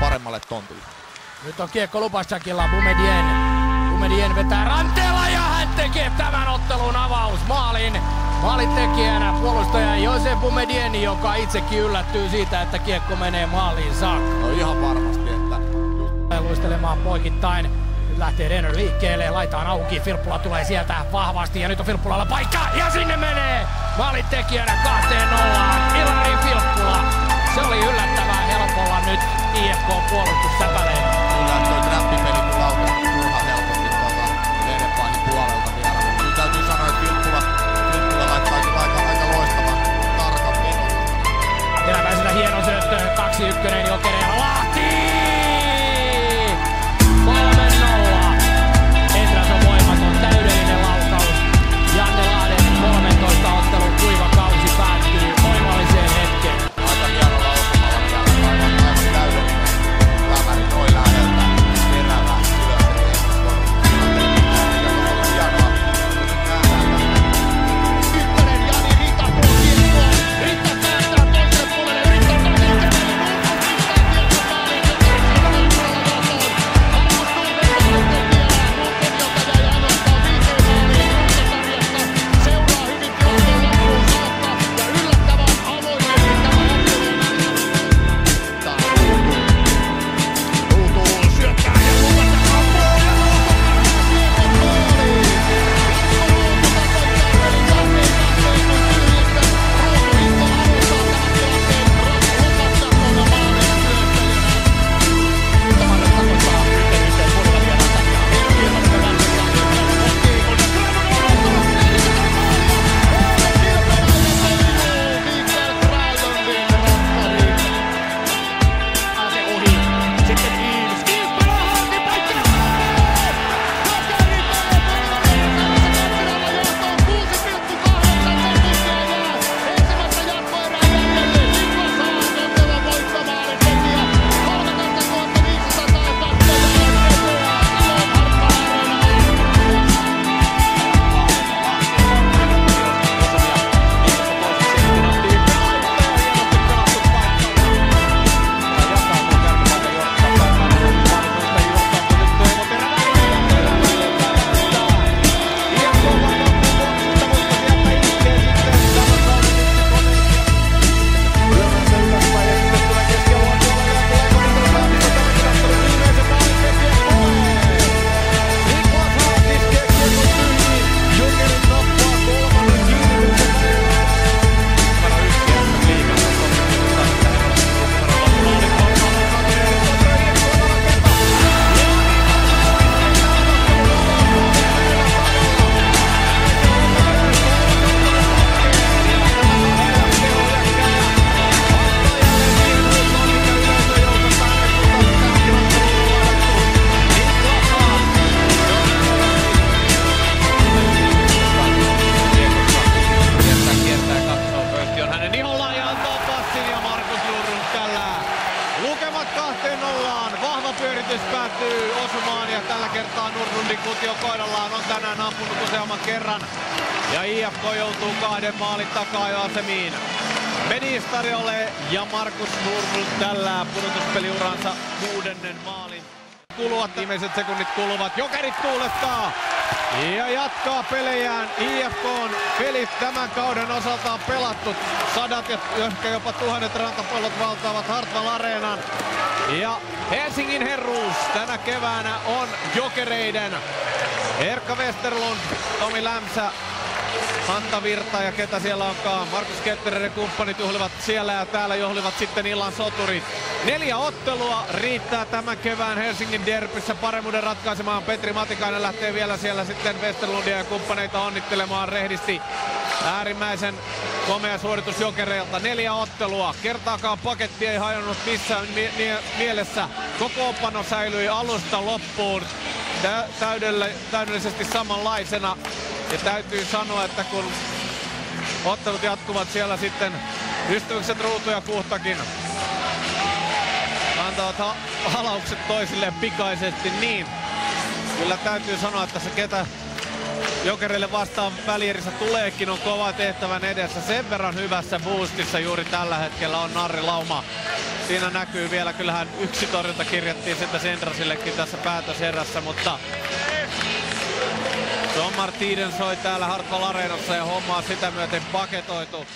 paremmalle tontille. Nyt on kiekko Lupacakilla, Boumedienne vetää ranteella ja hän tekee tämän ottelun avausmaalin. Maalintekijänä puolustaja Joseph Boumedienne, joka itsekin yllättyy siitä, että kiekko menee maaliin saakka. No ihan varmasti, että luistelemaan poikittain. Nyt lähtee Renner liikkeelle, laita on auki, Filppula tulee sieltä vahvasti ja nyt on Filppulalla paikka ja sinne menee maalintekijänä 2-0 Ilari Filppula. Se oli yllättävän helpolla nyt IFK-puolustussäpäleen. Kyllä toi trappipeli kun laukesi turhan helposti tuolta Venepainin puolelta vielä, mutta nyt täytyy sanoa, että Filppula laittaa kyllä aika loistavan tarkan vedon. Teräväisellä hieno syöttö, 2-1 Jokereilla Lahti! 3-0. Etras on voimaton, täydellinen laukaus. Janne Lahden 13 ottelun kuiva kausi päättyy oivalliseen hetkeen. Aika hieno lausumalla vielä, aivan täydellinen lämäri noin läheltä, terävää hienoa. Ykkönen Jani Rita tuo kiekkoa. Rita kääntää toiselle puolelle. Rita Pyöritys päättyy osumaan ja tällä kertaa Nordlundin Kutio kohdallaan on tänään ampunut useamman kerran. Ja IFK joutuu 2 maalin takaa jo asemiin. Benistadiolle ja Markus Nordlund tällä pudotuspeliuransa 6. maalin. Viimeiset sekunnit kuluvat. Jokerit tuulettaa ja jatkaa pelejään. IFK:n pelit tämän kauden osalta on pelattu. Sadat ja ehkä jopa 1000 rantapallot valtaavat Hartwall Areenan. Ja Helsingin herruus tänä keväänä on Jokereiden. Erkka Westerlund, Tomi Lämsä, Antta Virta ja ketä siellä onkaan. Markus Kettereiden kumppanit juhlivat siellä ja täällä juhlivat sitten illan soturit. 4 ottelua riittää tämän kevään Helsingin derbyssä paremmuuden ratkaisemaan. Petri Matikainen lähtee vielä siellä sitten Westerlundia ja kumppaneita onnittelemaan rehdisti. Äärimmäisen komea suoritus Jokereilta. 4 ottelua. Kertaakaan paketti ei hajonnut missään mielessä. Kokoonpano säilyi alusta loppuun täydellisesti samanlaisena. Ja täytyy sanoa, että kun ottelut jatkuvat siellä sitten ystävykset Ruutu ja Kuhtakin antavat halaukset toisilleen pikaisesti, niin kyllä täytyy sanoa, että se ketä Jokerille vastaan välierissä tuleekin on kova tehtävän edessä. Sen verran hyvässä boostissa juuri tällä hetkellä on Narri Lauma. Siinä näkyy vielä, kyllähän yksi torjunta kirjattiin sitten Sendrasillekin tässä päätöserässä, mutta John Martinen soi täällä Hartwall Areenassa ja homma on sitä myöten paketoitu.